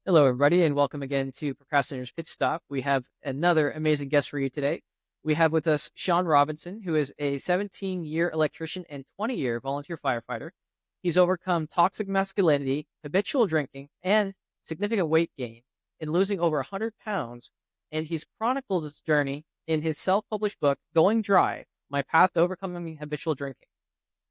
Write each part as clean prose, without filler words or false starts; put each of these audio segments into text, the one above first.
Hello, everybody, and welcome again to Procrastinator's Pit Stop. We have another amazing guest for you today. We have with us Sean Robinson, who is a 17-year electrician and 20-year volunteer firefighter. He's overcome toxic masculinity, habitual drinking, and significant weight gain in losing over 100 pounds, and he's chronicled his journey in his self-published book, Going Dry: My Path to Overcoming Habitual Drinking.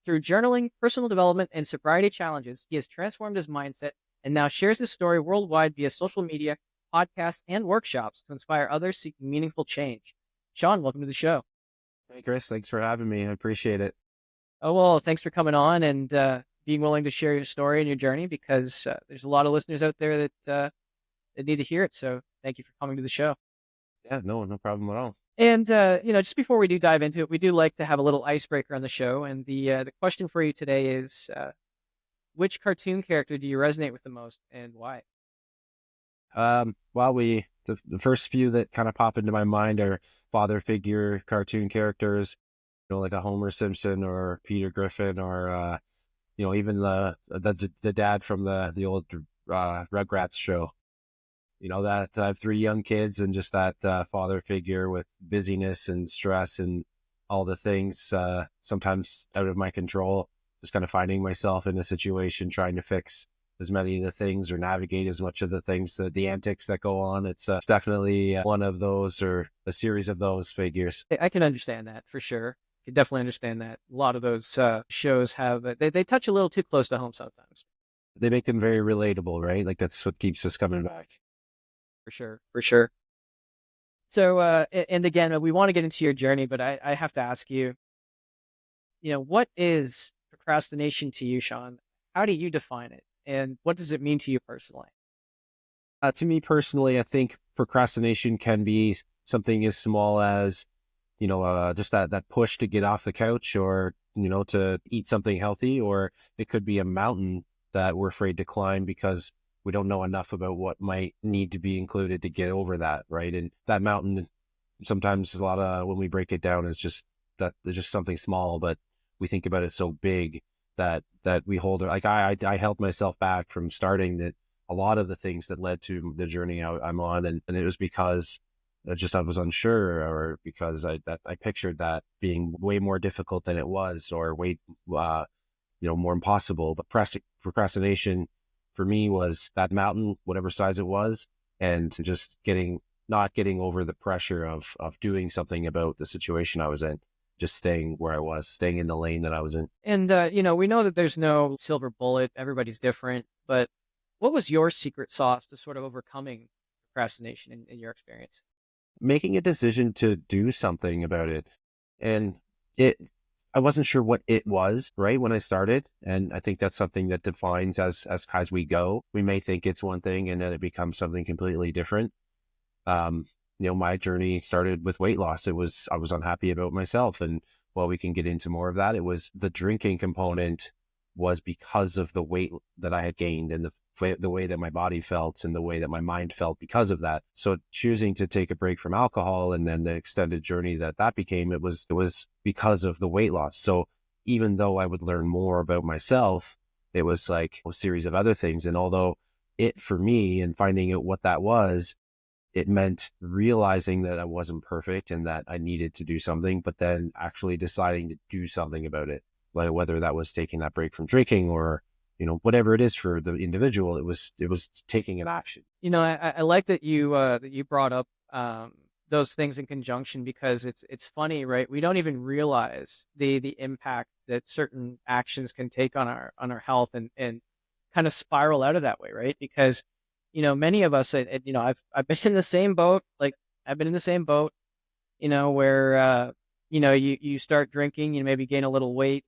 Through journaling, personal development, and sobriety challenges, he has transformed his mindset and now shares his story worldwide via social media, podcasts, and workshops to inspire others seeking meaningful change. Sean, welcome to the show. Hey, Chris, thanks for having me. I appreciate it. Oh, well, thanks for coming on and being willing to share your story and your journey because there's a lot of listeners out there that need to hear it. So thank you for coming to the show. Yeah, no problem at all. And, just before we do dive into it, we do like to have a little icebreaker on the show. And the question for you today is, which cartoon character do you resonate with the most and why? Well, the first few that kind of pop into my mind are father figure cartoon characters, like a Homer Simpson or Peter Griffin or even the dad from the old Rugrats show. That I have three young kids and just that father figure with busyness and stress and all the things sometimes out of my control, just kind of finding myself in a situation trying to fix as many of the things or navigate as much of the things, the antics that go on. It's definitely one of those or a series of those figures. I can understand that for sure. I can definitely understand that. A lot of those shows have, they touch a little too close to home sometimes. They make them very relatable, right? Like that's what keeps us coming back. For sure. For sure. So, and again, we want to get into your journey, but I have to ask you, what is procrastination to you, Sean? How do you define it? And what does it mean to you personally? To me personally, I think procrastination can be something as small as, just that push to get off the couch or, to eat something healthy, or it could be a mountain that we're afraid to climb because we don't know enough about what might need to be included to get over that. Right. And that mountain, sometimes a lot of, when we break it down, is just that it's just something small, but we think about it so big that we hold it. Like I held myself back from starting that a lot of the things that led to the journey I'm on. And it was because I was unsure, or because I pictured that being way more difficult than it was, or way, more impossible. But procrastination for me was that mountain, whatever size it was, and just not getting over the pressure of doing something about the situation I was in, just staying where I was, staying in the lane that I was in. And, we know that there's no silver bullet. Everybody's different. But what was your secret sauce to sort of overcoming procrastination in your experience? Making a decision to do something about it. And I wasn't sure what it was, right, when I started. And I think that's something that defines as we go. We may think it's one thing and then it becomes something completely different. My journey started with weight loss. I was unhappy about myself. And while we can get into more of that, it was the drinking component was because of the weight that I had gained and the way that my body felt and the way that my mind felt because of that. So choosing to take a break from alcohol and then the extended journey that became, it was because of the weight loss. So even though I would learn more about myself, it was like a series of other things. And although it, for me, and finding out what that was, it meant realizing that I wasn't perfect and that I needed to do something, but then actually deciding to do something about it. Like whether that was taking that break from drinking or, whatever it is for the individual, it was taking an action. I like that you brought up those things in conjunction because it's funny, right? We don't even realize the impact that certain actions can take on our health and kind of spiral out of that way, right? Because many of us, I've been in the same boat. Like I've been in the same boat, where you start drinking, you maybe gain a little weight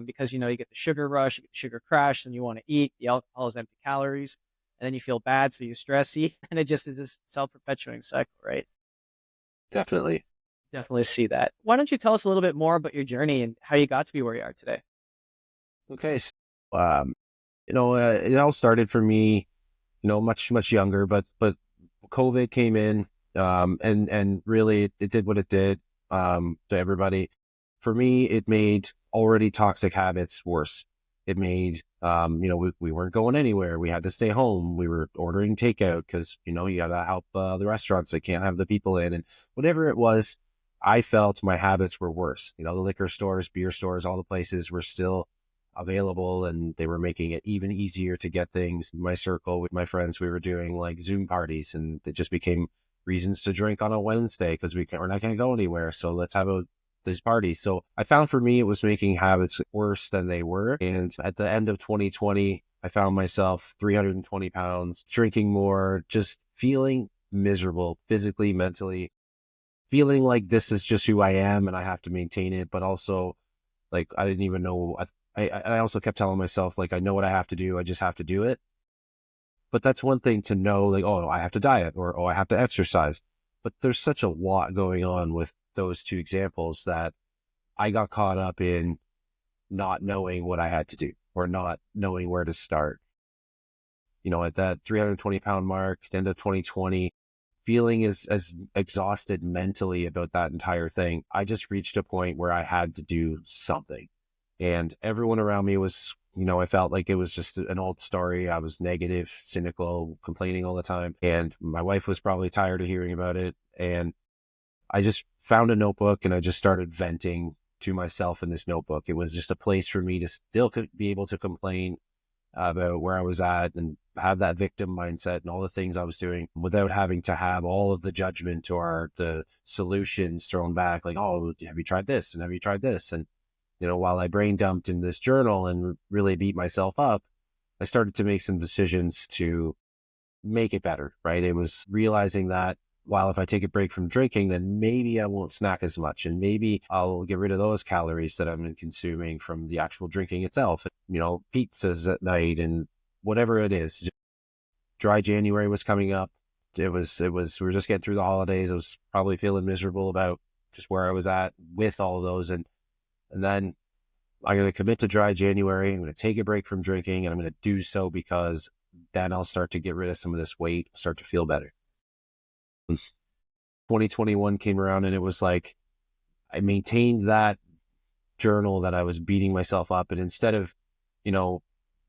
because you get the sugar rush, you get the sugar crash, and you want to eat. The alcohol is empty calories, and then you feel bad, so you stress eat, and it just is this self-perpetuating cycle, right? Definitely. Definitely see that. Why don't you tell us a little bit more about your journey and how you got to be where you are today? Okay. So, it all started for me, much, much younger, but COVID came in, and really it did what it did, to everybody. For me, it made already toxic habits worse. It made We weren't going anywhere. We had to stay home. We were ordering takeout because, you got to help the restaurants. They can't have the people in. And whatever it was, I felt my habits were worse. The liquor stores, beer stores, all the places were still available, and they were making it even easier to get things. My circle with my friends, we were doing like Zoom parties, and it just became reasons to drink on a Wednesday because we're not going to go anywhere. So let's have these parties. So I found for me, it was making habits worse than they were. And at the end of 2020, I found myself 320 pounds, drinking more, just feeling miserable physically, mentally, feeling like this is just who I am and I have to maintain it. But also, like, I didn't even know. I also kept telling myself, like, I know what I have to do. I just have to do it. But that's one thing to know, like, oh, I have to diet, or, oh, I have to exercise. But there's such a lot going on with those two examples that I got caught up in not knowing what I had to do or not knowing where to start. At that 320-pound mark, the end of 2020, feeling as exhausted mentally about that entire thing, I just reached a point where I had to do something. And everyone around me was, I felt like it was just an old story. I was negative, cynical, complaining all the time. And my wife was probably tired of hearing about it. And I just found a notebook and I just started venting to myself in this notebook. It was just a place for me to still be able to complain about where I was at and have that victim mindset and all the things I was doing without having to have all of the judgment or the solutions thrown back. Like, oh, have you tried this? And have you tried this? And, while I brain dumped in this journal and really beat myself up, I started to make some decisions to make it better, right? It was realizing that while if I take a break from drinking, then maybe I won't snack as much and maybe I'll get rid of those calories that I'm consuming from the actual drinking itself. Pizzas at night and whatever it is. Dry January was coming up. We were just getting through the holidays. I was probably feeling miserable about just where I was at with all of those. And then I'm going to commit to dry January. I'm going to take a break from drinking and I'm going to do so because then I'll start to get rid of some of this weight, start to feel better. 2021 came around and it was like, I maintained that journal that I was beating myself up. And instead of,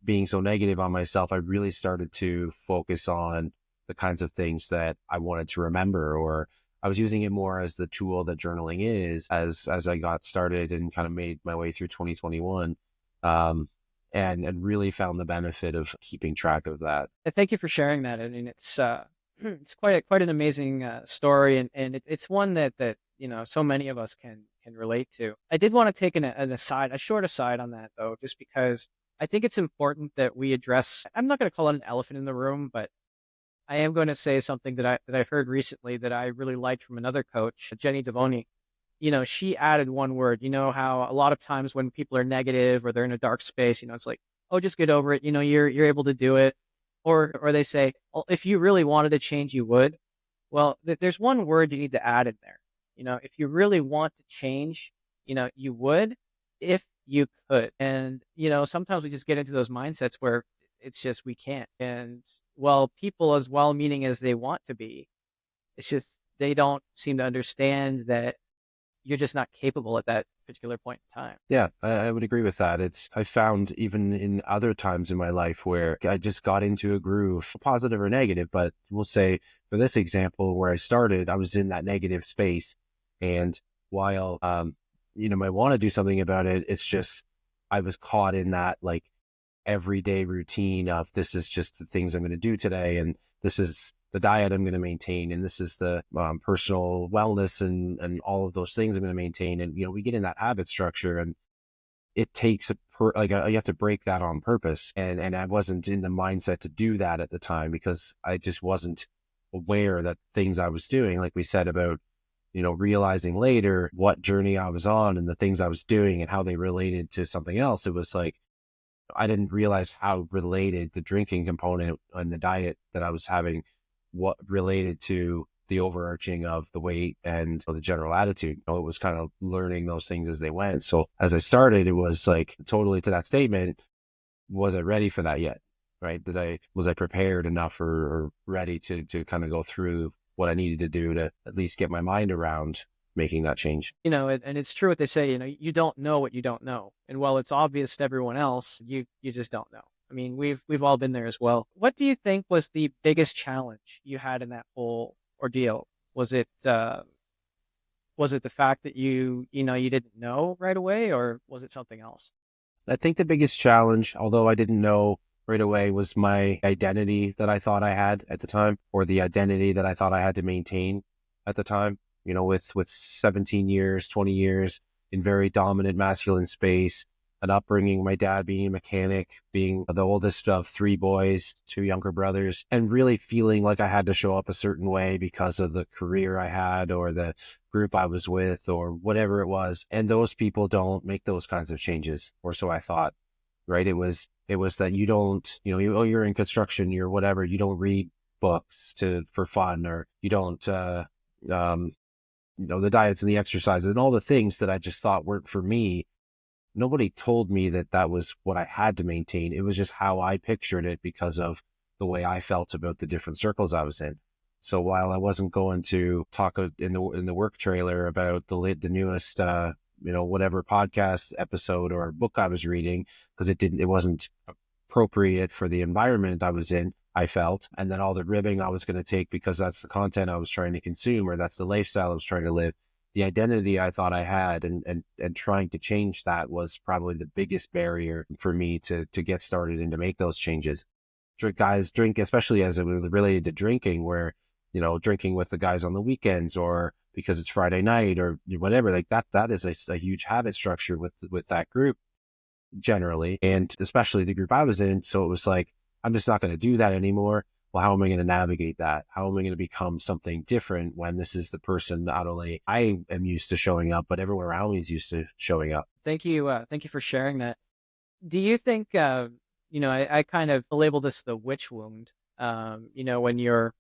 being so negative on myself, I really started to focus on the kinds of things that I wanted to remember, or I was using it more as the tool that journaling is as I got started and kind of made my way through 2021. And really found the benefit of keeping track of that. Thank you for sharing that. I mean, it's quite an amazing story, and it's one that so many of us can relate to. I did want to take a short aside on that though, just because I think it's important that we address. I'm not going to call it an elephant in the room, but I am going to say something that I've heard recently that I really liked from another coach, Jenny Devoni. She added one word. How a lot of times when people are negative or they're in a dark space, it's like, oh, just get over it. You're able to do it. Or they say, well, if you really wanted to change, you would. Well, there's one word you need to add in there. If you really want to change, you would if you could. And, sometimes we just get into those mindsets where it's just we can't. And well, people as well meaning as they want to be, it's just they don't seem to understand that you're just not capable at that particular point in time. Yeah, I would agree with that. I found even in other times in my life where I just got into a groove, positive or negative, but we'll say for this example, where I started, I was in that negative space. And while, I want to do something about it, it's just, I was caught in that like everyday routine of this is just the things I'm going to do today. And this is the diet I'm going to maintain. And this is the personal wellness and all of those things I'm going to maintain. And, we get in that habit structure and it takes you have to break that on purpose. And I wasn't in the mindset to do that at the time because I just wasn't aware that things I was doing, like we said about, realizing later what journey I was on and the things I was doing and how they related to something else. It was like, I didn't realize how related the drinking component and the diet that I was having, what related to the overarching of the weight and the general attitude. It was kind of learning those things as they went. So as I started, it was like totally to that statement, was I ready for that yet? Right? Was I prepared enough or ready to kind of go through what I needed to do to at least get my mind around making that change. And it's true what they say, you don't know what you don't know. And while it's obvious to everyone else, you just don't know. I mean, we've all been there as well. What do you think was the biggest challenge you had in that whole ordeal? Was it the fact that you didn't know right away, or was it something else? I think the biggest challenge, although I didn't know right away, was my identity that I thought I had at the time, or the identity that I thought I had to maintain at the time. With 17 years, 20 years in very dominant masculine space, an upbringing, my dad being a mechanic, being the oldest of three boys, two younger brothers, and really feeling like I had to show up a certain way because of the career I had or the group I was with or whatever it was. And those people don't make those kinds of changes, or so I thought, right? It was that you don't, you're in construction, you're whatever, you don't read books for fun, or you don't, the diets and the exercises and all the things that I just thought weren't for me. Nobody told me that that was what I had to maintain. It was just how I pictured it because of the way I felt about the different circles I was in. So while I wasn't going to talk in the work trailer about the newest whatever podcast episode or book I was reading, because it wasn't appropriate for the environment I was in, I felt, and then all the ribbing I was going to take because that's the content I was trying to consume, or that's the lifestyle I was trying to live. The identity I thought I had and trying to change that was probably the biggest barrier for me to get started and to make those changes. Guys drink, especially as it was related to drinking, where, drinking with the guys on the weekends or because it's Friday night or whatever, like that is a huge habit structure with that group generally, and especially the group I was in. So it was like, I'm just not going to do that anymore. Well, how am I going to navigate that? How am I going to become something different when this is the person not only I am used to showing up, but everyone around me is used to showing up? Thank you for sharing that. Do you think, I kind of label this the witch wound, when you're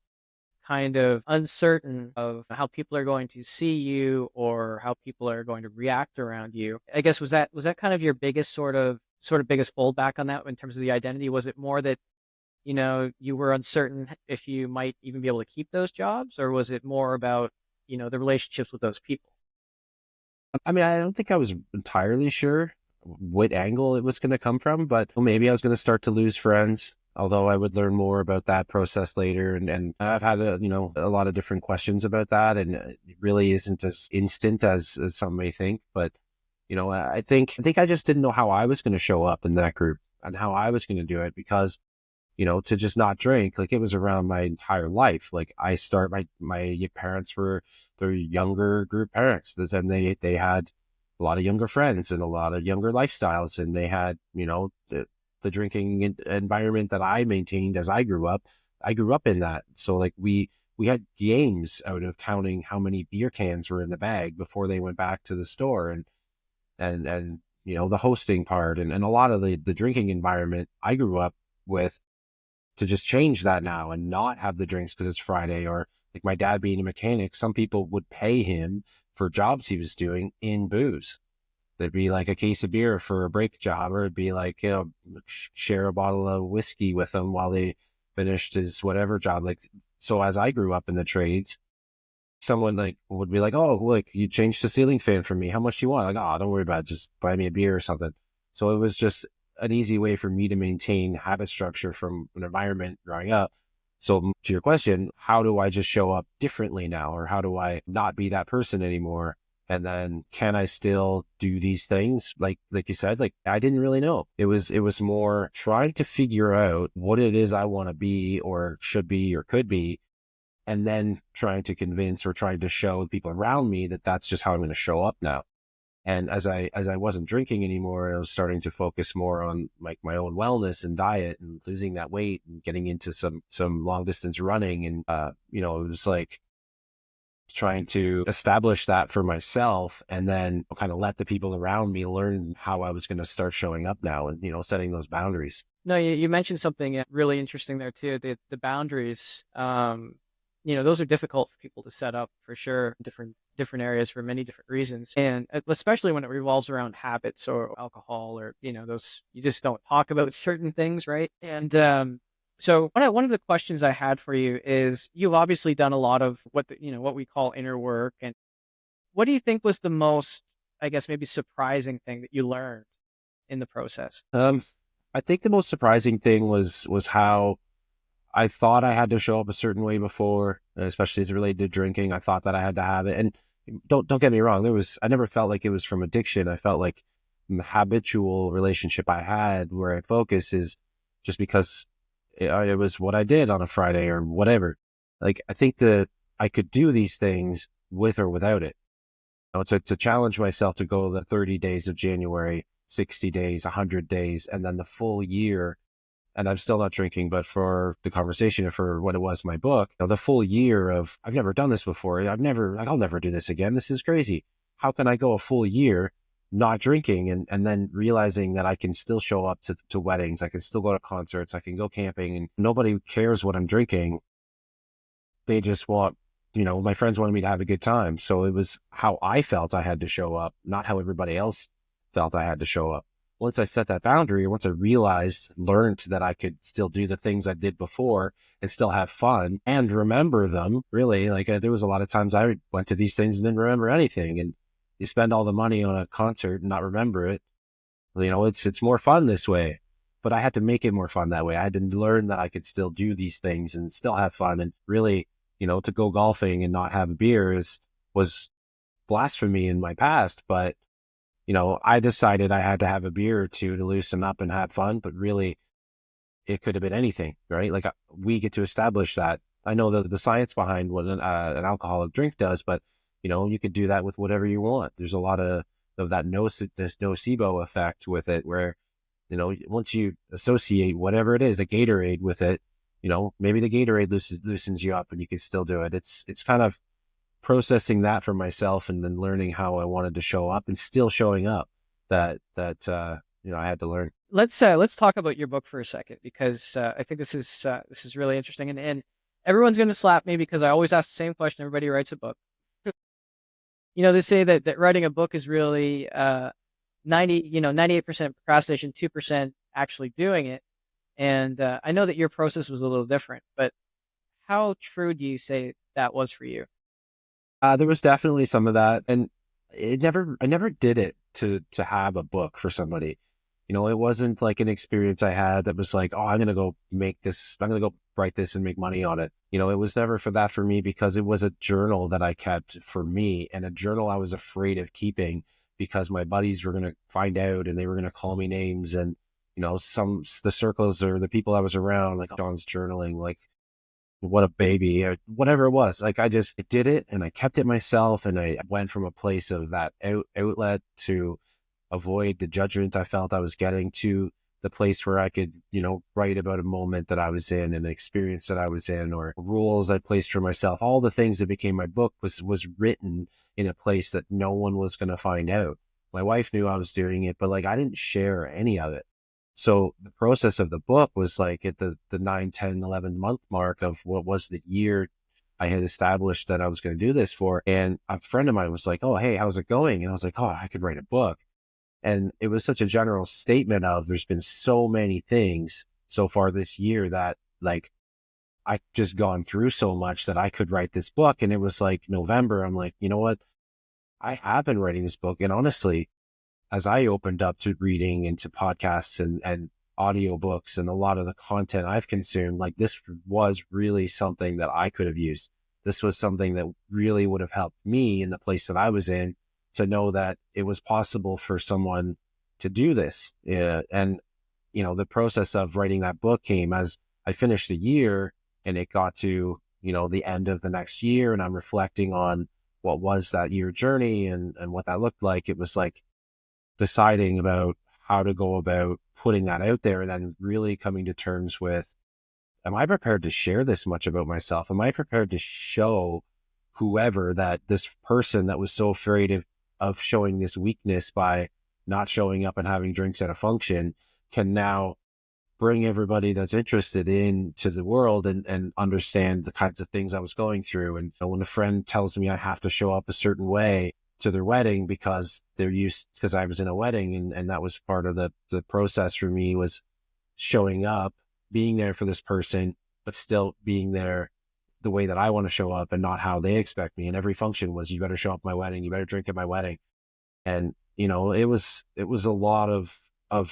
kind of uncertain of how people are going to see you or how people are going to react around you. I guess was that kind of your biggest sort of biggest holdback on that in terms of the identity? Was it more that, you were uncertain if you might even be able to keep those jobs, or was it more about, the relationships with those people? I mean, I don't think I was entirely sure what angle it was going to come from, but maybe I was going to start to lose friends. Although I would learn more about that process later, and I've had a lot of different questions about that, and it really isn't as instant as some may think. But I think I just didn't know how I was going to show up in that group and how I was going to do it, because to just not drink, like, it was around my entire life. Like, my parents were their younger group parents, and they had a lot of younger friends and a lot of younger lifestyles, and they had the drinking environment that I maintained as I grew up. I grew up in that, so like we had games out of counting how many beer cans were in the bag before they went back to the store, and the hosting part and a lot of the drinking environment I grew up with. To just change that now and not have the drinks because it's Friday, or like my dad being a mechanic, some people would pay him for jobs he was doing in booze. There'd be like a case of beer for a brake job, or it'd be like, share a bottle of whiskey with him while they finished his whatever job. Like, so as I grew up in the trades, someone like would be like, oh, look, you changed the ceiling fan for me. How much do you want? Like, oh, don't worry about it. Just buy me a beer or something. So it was just an easy way for me to maintain habit structure from an environment growing up. So to your question, how do I just show up differently now? Or how do I not be that person anymore? And then can I still do these things? Like you said, like, I didn't really know. It was more trying to figure out what it is I want to be or should be or could be, and then trying to convince or trying to show the people around me that that's just how I'm going to show up now. And as I wasn't drinking anymore, I was starting to focus more on like my own wellness and diet and losing that weight and getting into some long distance running. And it was like trying to establish that for myself, and then kind of let the people around me learn how I was going to start showing up now, and setting those boundaries. No, you mentioned something really interesting there too. The boundaries, those are difficult for people to set up for sure. Different areas for many different reasons, and especially when it revolves around habits or alcohol, or those, you just don't talk about certain things, right? And so one of the questions I had for you is, you've obviously done a lot of what we call inner work, and What do you think was the most, I guess, maybe surprising thing that you learned in the process? Um, I think the most surprising thing was how I thought I had to show up a certain way before, especially as it related to drinking. I thought that I had to have it. And don't get me wrong, I never felt like it was from addiction. I felt like the habitual relationship I had where I focus is just because it was what I did on a Friday or whatever. Like, I think that I could do these things with or without it. To challenge myself to go the 30 days of January, 60 days, 100 days, and then the full year. And I'm still not drinking, but for the conversation, for what it was, my book, the full year of, I've never done this before. I'll never do this again. This is crazy. How can I go a full year not drinking and then realizing that I can still show up to weddings. I can still go to concerts. I can go camping and nobody cares what I'm drinking. They just want, my friends wanted me to have a good time. So it was how I felt I had to show up, not how everybody else felt I had to show up. Once I set that boundary, once I learned that I could still do the things I did before and still have fun and remember them, really, like there was a lot of times I went to these things and didn't remember anything. And you spend all the money on a concert and not remember it. It's more fun this way. But I had to make it more fun that way. I had to learn that I could still do these things and still have fun. And really, to go golfing and not have a beer was blasphemy in my past. But I decided I had to have a beer or two to loosen up and have fun, but really it could have been anything, right? Like we get to establish that. I know the science behind what an alcoholic drink does, but you could do that with whatever you want. There's a lot of that nocebo effect with it where, once you associate whatever it is, a Gatorade with it, maybe the Gatorade loosens you up and you can still do it. It's kind of processing that for myself and then learning how I wanted to show up and still showing up that I had to learn. Let's talk about your book for a second, because I think this is really interesting, and everyone's going to slap me because I always ask the same question. Everybody who writes a book. They say that writing a book is really 98% procrastination, 2% actually doing it. And I know that your process was a little different, but how true do you say that was for you? There was definitely some of that, and I never did it to have a book for somebody. It wasn't like an experience I had that was like, oh, I'm going to go write this and make money on it. It was never for that for me because it was a journal that I kept for me, and a journal I was afraid of keeping because my buddies were going to find out and they were going to call me names. And, the circles or the people I was around, like John's journaling, like what a baby or whatever it was. Like I did it and I kept it myself. And I went from a place of that outlet to avoid the judgment I felt I was getting to the place where I could, write about a moment that I was in, an experience that I was in, or rules I placed for myself. All the things that became my book was written in a place that no one was going to find out. My wife knew I was doing it, but like I didn't share any of it. So the process of the book was like at the 9, 10, 11 month mark of what was the year I had established that I was going to do this for. And a friend of mine was like, oh, hey, how's it going? And I was like, oh, I could write a book. And it was such a general statement of there's been so many things so far this year that like I just gone through so much that I could write this book. And it was like November. I'm like, you know what? I have been writing this book. And honestly, as I opened up to reading and to podcasts and audiobooks and a lot of the content I've consumed, like this was really something that I could have used. This was something that really would have helped me in the place that I was in to know that it was possible for someone to do this. And, the process of writing that book came as I finished the year and it got to, the end of the next year. And I'm reflecting on what was that year journey and what that looked like. It was like deciding about how to go about putting that out there and then really coming to terms with, am I prepared to share this much about myself? Am I prepared to show whoever that this person that was so afraid of showing this weakness by not showing up and having drinks at a function can now bring everybody that's interested into the world and understand the kinds of things I was going through. And when a friend tells me I have to show up a certain way to their wedding because because I was in a wedding and that was part of the process for me was showing up, being there for this person, but still being there the way that I want to show up and not how they expect me. And every function was, you better show up at my wedding, you better drink at my wedding. And, it was a lot of, a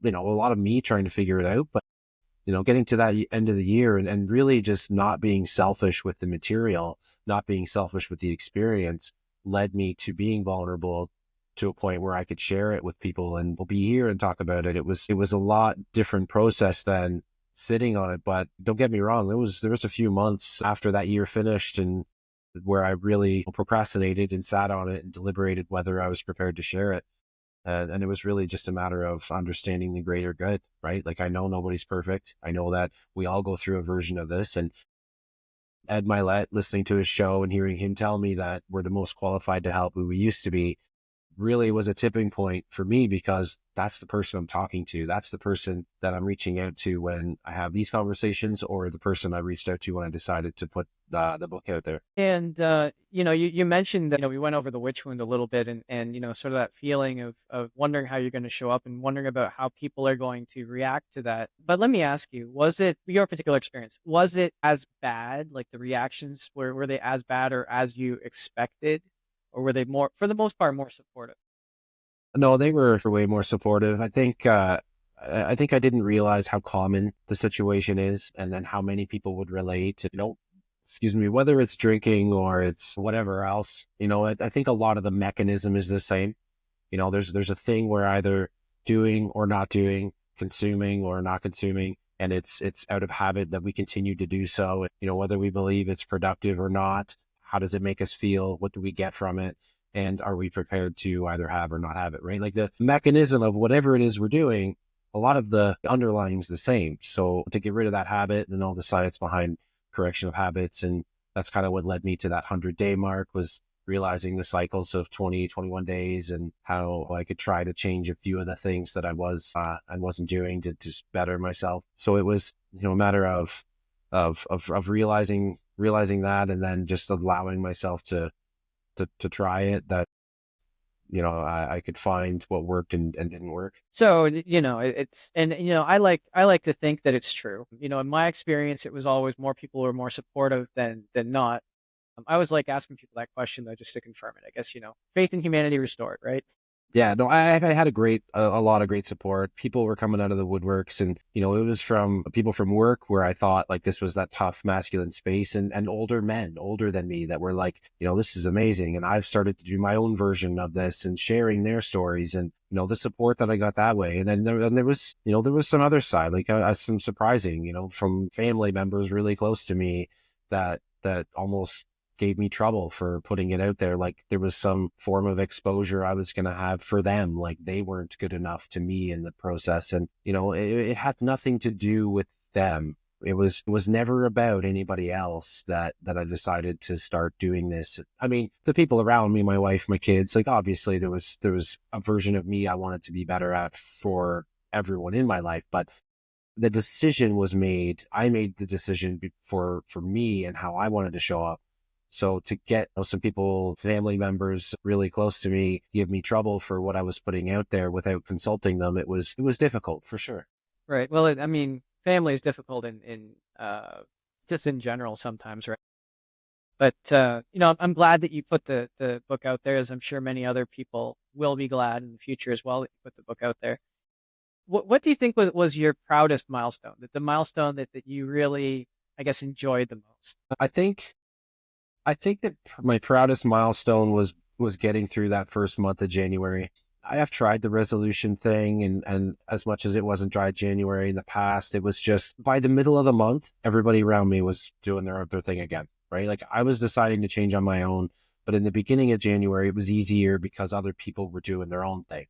lot of me trying to figure it out, but, getting to that end of the year and really just not being selfish with the material, not being selfish with the experience led me to being vulnerable to a point where I could share it with people and we'll be here and talk about it. It was a lot different process than sitting on it, but don't get me wrong. There was a few months after that year finished and where I really procrastinated and sat on it and deliberated whether I was prepared to share it. And it was really just a matter of understanding the greater good, right? Like, I know nobody's perfect. I know that we all go through a version of this. And Ed Milet, listening to his show and hearing him tell me that we're the most qualified to help who we used to be, really was a tipping point for me, because that's the person I'm talking to. That's the person that I'm reaching out to when I have these conversations, or the person I reached out to when I decided to put the book out there. And, you mentioned that, we went over the witch wound a little bit and, sort of that feeling of wondering how you're going to show up and wondering about how people are going to react to that. But let me ask you, was it your particular experience? Was it as bad? Like the reactions, were they as bad or as you expected? Or were they more, for the most part, more supportive? No, they were way more supportive. I think I didn't realize how common the situation is, and then how many people would relate to, excuse me, whether it's drinking or it's whatever else. I think a lot of the mechanism is the same. There's a thing where either doing or not doing, consuming or not consuming, and it's out of habit that we continue to do so. Whether we believe it's productive or not, how does it make us feel? What do we get from it? And are we prepared to either have or not have it, right? Like, the mechanism of whatever it is we're doing, a lot of the underlying is the same. So to get rid of that habit and all the science behind correction of habits, and that's kind of what led me to that 100-day mark, was realizing the cycles of 20, 21 days and how I could try to change a few of the things that I wasn't doing to just better myself. So it was, a matter of realizing that, and then just allowing myself to try it, that, I could find what worked and didn't work. So, it's, and, I like to think that it's true. In my experience, it was always more people were more supportive than not. I always like asking people that question though, just to confirm it. I guess, faith in humanity restored, right? Yeah, no, I had a lot of great support. People were coming out of the woodworks, and, it was from people from work where I thought, like, this was that tough masculine space, and older men, older than me, that were like, this is amazing. And I've started to do my own version of this and sharing their stories, and, the support that I got that way. And then there was, there was some other side, like, some surprising, from family members really close to me that almost gave me trouble for putting it out there. Like, there was some form of exposure I was going to have for them. Like, they weren't good enough to me in the process. And, it had nothing to do with them. It was never about anybody else that I decided to start doing this. I mean, the people around me, my wife, my kids, like, obviously there was a version of me I wanted to be better at for everyone in my life, but the decision was made. I made the decision for me and how I wanted to show up. So to get some people, family members really close to me, give me trouble for what I was putting out there without consulting them, it was difficult, for sure. Right. Well, I mean, family is difficult in just in general sometimes, right? But I'm glad that you put the book out there, as I'm sure many other people will be glad in the future as well that you put the book out there. What do you think was your proudest milestone? The milestone that you really, I guess, enjoyed the most? I think I think that my proudest milestone was getting through that first month of January. I have tried the resolution thing, and as much as it wasn't dry January in the past, it was just by the middle of the month, everybody around me was doing their thing again, right? Like, I was deciding to change on my own, but in the beginning of January, it was easier because other people were doing their own thing.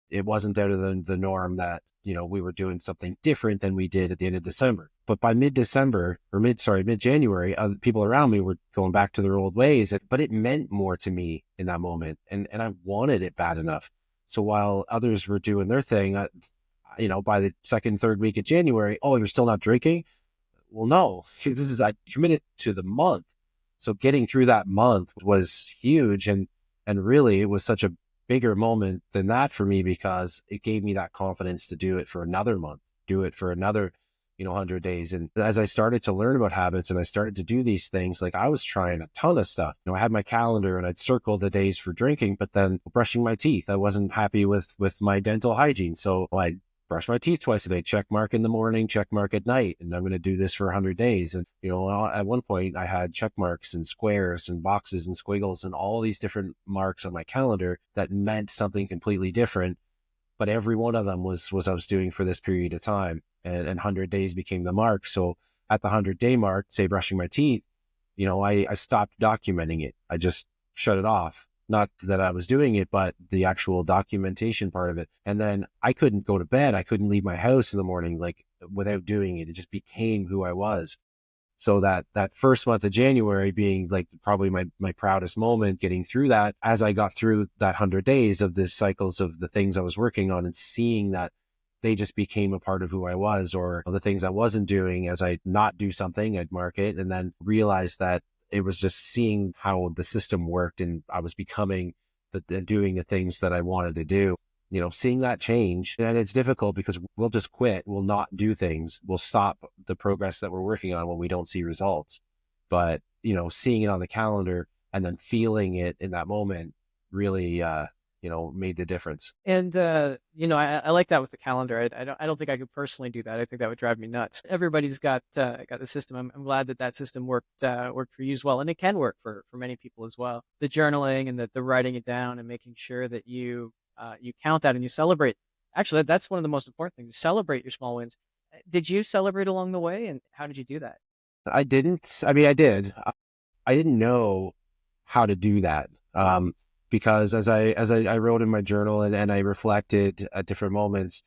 It wasn't out of the norm that, we were doing something different than we did at the end of December. But by mid-December, or mid-January, other people around me were going back to their old ways, but it meant more to me in that moment. And I wanted it bad enough. So while others were doing their thing, by the second, third week of January, oh, you're still not drinking? Well, no, I committed to the month. So getting through that month was huge. And really, it was such a bigger moment than that for me, because it gave me that confidence to do it for another month, do it for another 100 days. And as I started to learn about habits and I started to do these things, like I was trying a ton of stuff. I had my calendar and I'd circle the days for drinking, but then brushing my teeth, I wasn't happy with my dental hygiene. So I'd brush my teeth twice a day, check mark in the morning, check mark at night. And I'm going to do this for 100 days. And, at one point I had check marks and squares and boxes and squiggles and all these different marks on my calendar that meant something completely different. But every one of them was I was doing for this period of time, and 100 days became the mark. So at the 100-day mark, say brushing my teeth, I stopped documenting it. I just shut it off. Not that I was doing it, but the actual documentation part of it. And then I couldn't go to bed. I couldn't leave my house in the morning, like without doing it. It just became who I was. So that first month of January being like probably my proudest moment, getting through that, as I got through that 100 days of this cycles of the things I was working on and seeing that they just became a part of who I was, or the things I wasn't doing. As I not do something, I'd mark it and then realize that it was just seeing how the system worked and I was becoming doing the things that I wanted to do. Seeing that change, and it's difficult because we'll just quit. We'll not do things. We'll stop the progress that we're working on when we don't see results. But, seeing it on the calendar and then feeling it in that moment really, made the difference. And I like that with the calendar. I don't think I could personally do that. I think that would drive me nuts. Everybody's got the system. I'm glad that system worked for you as well, and it can work for many people as well. The journaling and the writing it down and making sure that you count that and you celebrate. Actually, that's one of the most important things. Celebrate your small wins. Did you celebrate along the way, and how did you do that? I didn't. I mean, I did. I didn't know how to do that. Because as I wrote in my journal and I reflected at different moments,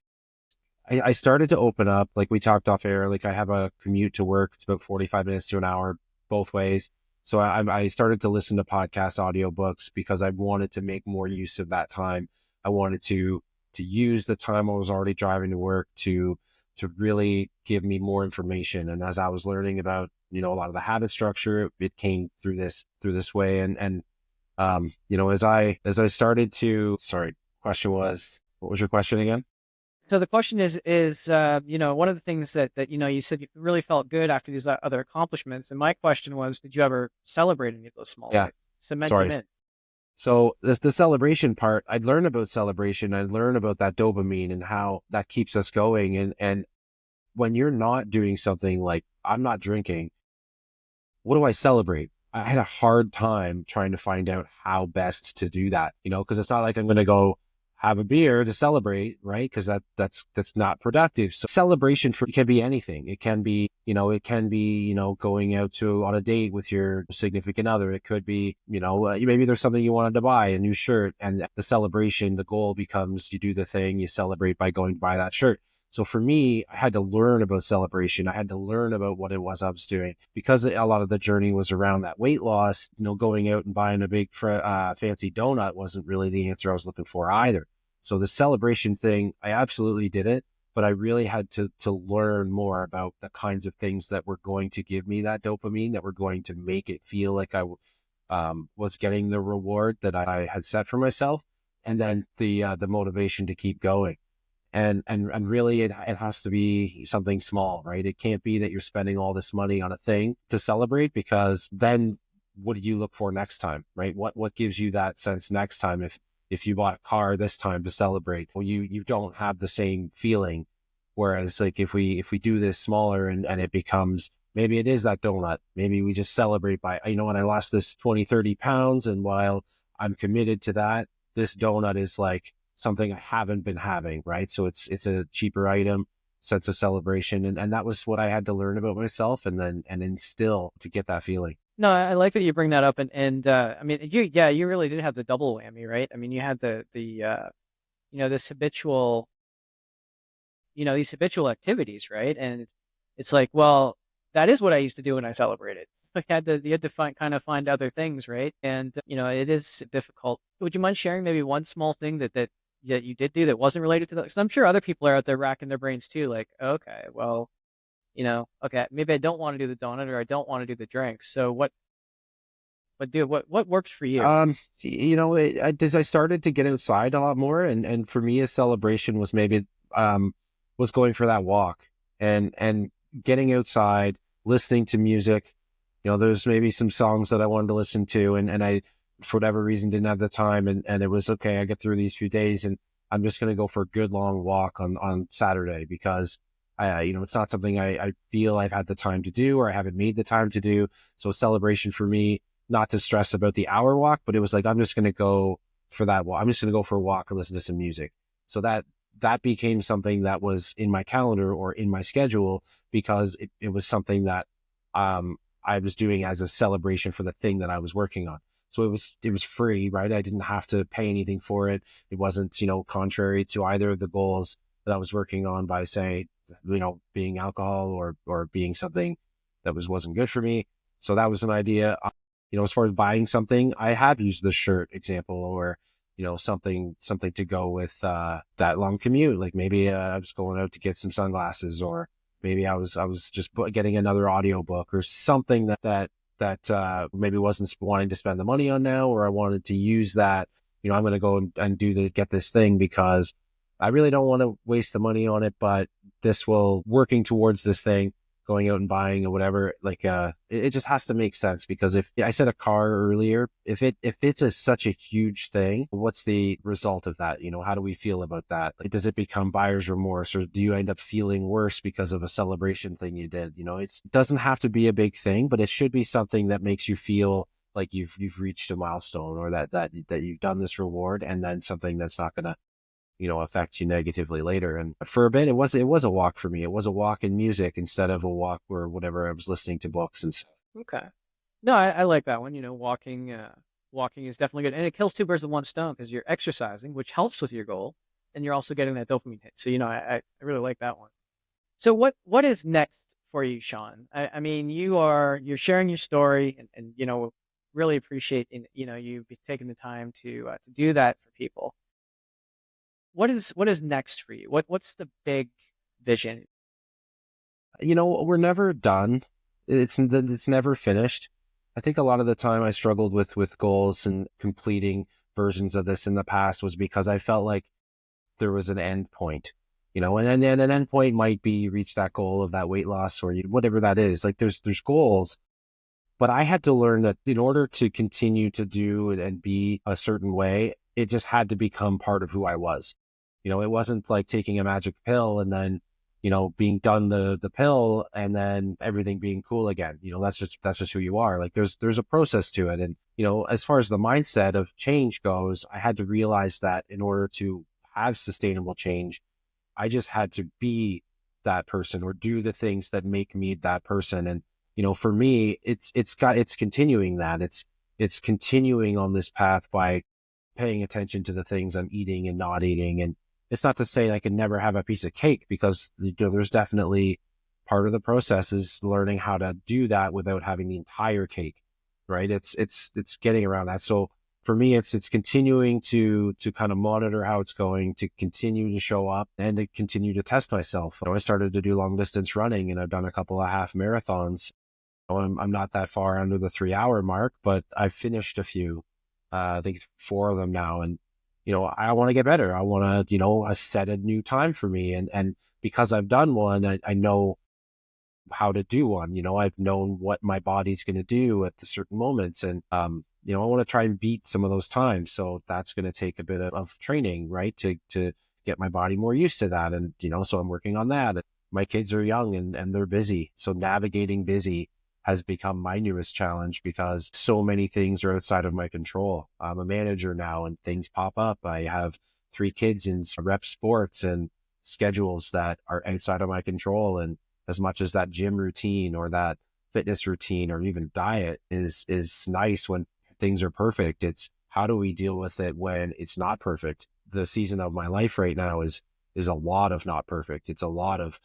I started to open up, like we talked off air. Like I have a commute to work. It's about 45 minutes to an hour both ways. So I started to listen to podcast audiobooks because I wanted to make more use of that time. I wanted to use the time I was already driving to work to really give me more information. And as I was learning about, a lot of the habit structure, it came through this way. And as I started to, sorry, question was, what was your question again? So the question is, one of the things that you said you really felt good after these other accomplishments. And my question was, did you ever celebrate any of those small Yeah. wins? Cement Sorry. them in. So the celebration part, I'd learn about celebration. I'd learn about that dopamine and how that keeps us going. And when you're not doing something, like I'm not drinking, what do I celebrate? I had a hard time trying to find out how best to do that, because it's not like I'm going to go have a beer to celebrate, right? Because that's not productive. So celebration it can be anything. It can be, going out on a date with your significant other. It could be, maybe there's something you wanted to buy, a new shirt, and the celebration, the goal becomes you do the thing, you celebrate by going to buy that shirt. So for me, I had to learn about celebration. I had to learn about what it was I was doing, because a lot of the journey was around that weight loss. Going out and buying a big fancy donut wasn't really the answer I was looking for either. So the celebration thing, I absolutely did it, but I really had to learn more about the kinds of things that were going to give me that dopamine, that were going to make it feel like I was getting the reward that I had set for myself, and then the motivation to keep going. And really it has to be something small, right? It can't be that you're spending all this money on a thing to celebrate, because then what do you look for next time, right? What gives you that sense next time? If you bought a car this time to celebrate, well, you don't have the same feeling. Whereas like if we do this smaller and it becomes, maybe it is that donut, maybe we just celebrate by, when I lost this 20, 30 pounds, and while I'm committed to that, this donut is like something I haven't been having, right? So it's a cheaper item, sense of celebration. And that was what I had to learn about myself and instill to get that feeling. No, I like that you bring that up, and I mean, you really did have the double whammy, right? I mean, you had this habitual, these habitual activities, right? And it's like, well, that is what I used to do when I celebrated. You had to find other things, right? And it is difficult. Would you mind sharing maybe one small thing that you did do that wasn't related to that? Because I'm sure other people are out there racking their brains too, like, okay, well, okay, maybe I don't want to do the donut, or I don't want to do the drink. So what works for you? I started to get outside a lot more, and for me, a celebration was maybe was going for that walk, and getting outside, listening to music. There's maybe some songs that I wanted to listen to, and I, for whatever reason, didn't have the time, and it was okay. I get through these few days, and I'm just going to go for a good long walk on Saturday because it's not something I feel I've had the time to do, or I haven't made the time to do. So a celebration for me, not to stress about the hour walk, but it was like, I'm just going to go for that walk. I'm just going to go for a walk and listen to some music. So that became something that was in my calendar or in my schedule because it was something that I was doing as a celebration for the thing that I was working on. So it was free, right? I didn't have to pay anything for it. It wasn't, contrary to either of the goals that I was working on by say, being alcohol or being something that wasn't good for me. So that was an idea. As far as buying something, I have used the shirt example or, something to go with that long commute. Like maybe I was going out to get some sunglasses, or maybe I was just getting another audiobook or something that maybe wasn't wanting to spend the money on now, or I wanted to use that. I'm going to go and get this thing because I really don't want to waste the money on it, but this will working towards this thing, going out and buying or whatever, like it just has to make sense. Because if I said a car earlier, if it's such a huge thing, what's the result of that? How do we feel about that? Like, does it become buyer's remorse, or do you end up feeling worse because of a celebration thing you did? It doesn't have to be a big thing, but it should be something that makes you feel like you've reached a milestone, or that you've done this reward, and then something that's not going to affect you negatively later. And for a bit, it was a walk for me. It was a walk in music instead of a walk or whatever. I was listening to books and stuff. Okay. No, I like that one. Walking is definitely good, and it kills two birds with one stone because you're exercising, which helps with your goal, and you're also getting that dopamine hit. So I really like that one. So what is next for you, Sean? I mean, you're sharing your story, and really appreciate you taking the time to do that for people. What is next for you? What's the big vision? We're never done. It's never finished. I think a lot of the time I struggled with goals and completing versions of this in the past was because I felt like there was an end point, and then an end point might be reach that goal of that weight loss or whatever that is. Like there's goals, but I had to learn that in order to continue to do and be a certain way, it just had to become part of who I was. It wasn't like taking a magic pill and then, being done the pill and then everything being cool again. That's just who you are. Like there's a process to it. And, as far as the mindset of change goes, I had to realize that in order to have sustainable change, I just had to be that person or do the things that make me that person. And, for me, it's continuing that. It's continuing on this path by paying attention to the things I'm eating and not eating. And it's not to say I can never have a piece of cake, because there's definitely part of the process is learning how to do that without having the entire cake, right? It's getting around that. So for me, it's continuing to kind of monitor how it's going, to continue to show up and to continue to test myself. I started to do long distance running, and I've done a couple of half marathons. I'm not that far under the 3 hour mark, but I've finished a few. I think 4 of them now. And, I want to get better. I want to, set a new time for me. And because I've done one, I know how to do one. I've known what my body's going to do at the certain moments. And, I want to try and beat some of those times. So that's going to take a bit of training, right? To get my body more used to that. And, so I'm working on that. My kids are young and they're busy. So navigating busy has become my newest challenge because so many things are outside of my control. I'm a manager now and things pop up. I have 3 kids in rep sports and schedules that are outside of my control. And as much as that gym routine or that fitness routine or even diet is nice when things are perfect, it's how do we deal with it when it's not perfect? The season of my life right now is a lot of not perfect. It's a lot of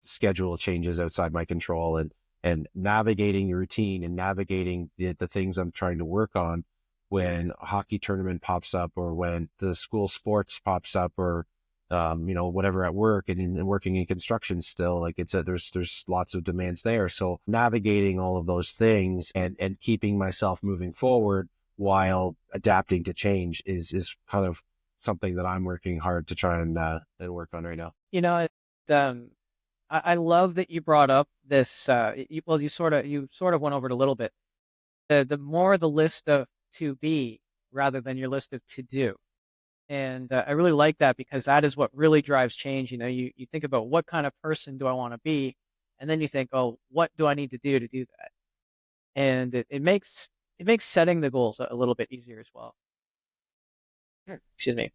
schedule changes outside my control, and navigating the routine and navigating the things I'm trying to work on when a hockey tournament pops up or when the school sports pops up or whatever at work and working in construction still, like there's lots of demands there. So navigating all of those things and keeping myself moving forward while adapting to change is kind of something that I'm working hard to try and work on right now. You know, it, um, I love that you brought up this. Well, you sort of went over it a little bit. The more the list of to be rather than your list of to do. And I really like that because that is what really drives change. You think about what kind of person do I want to be, and then you think, oh, what do I need to do that? And it makes setting the goals a little bit easier as well. Excuse me.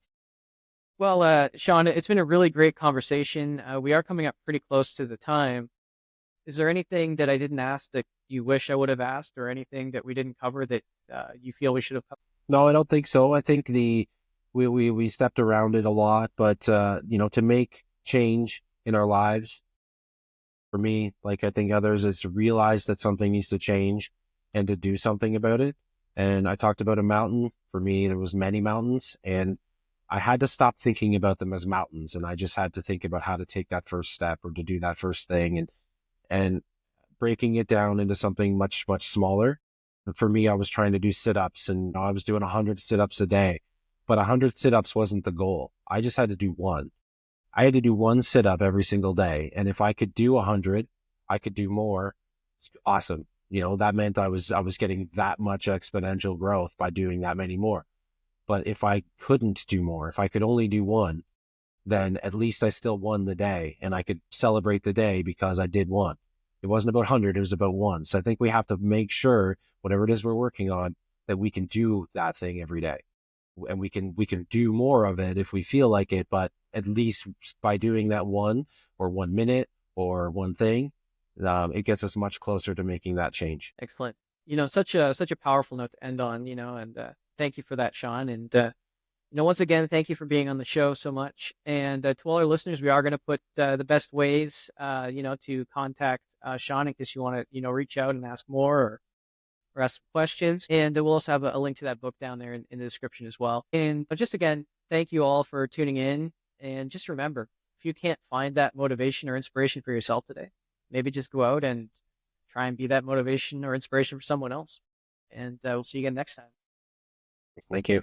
Well, Sean, it's been a really great conversation. We are coming up pretty close to the time. Is there anything that I didn't ask that you wish I would have asked, or anything that we didn't cover that you feel we should have covered? No, I don't think so. I think we stepped around it a lot, but to make change in our lives, for me, like I think others, is to realize that something needs to change and to do something about it. And I talked about a mountain. For me, there was many mountains, and I had to stop thinking about them as mountains, and I just had to think about how to take that first step or to do that first thing, and breaking it down into something much, much smaller. And for me, I was trying to do sit-ups, and I was doing 100 sit-ups a day, but 100 sit-ups wasn't the goal. I just had to do one. I had to do one sit-up every single day. And if I could do 100, I could do more. Awesome. That meant I was getting that much exponential growth by doing that many more. But if I couldn't do more, if I could only do one, then at least I still won the day, and I could celebrate the day because I did one. It wasn't about 100, it was about one. So I think we have to make sure, whatever it is we're working on, that we can do that thing every day. And we can do more of it if we feel like it, but at least by doing that one or 1 minute or one thing, it gets us much closer to making that change. Excellent. Such a powerful note to end on. And thank you for that, Sean. And once again, thank you for being on the show so much. And to all our listeners, we are going to put the best ways, to contact Sean in case you want to, reach out and ask more, or ask some questions. And we'll also have a link to that book down there in the description as well. And just again, thank you all for tuning in. And just remember, if you can't find that motivation or inspiration for yourself today, maybe just go out and try and be that motivation or inspiration for someone else. And we'll see you again next time. Thank you.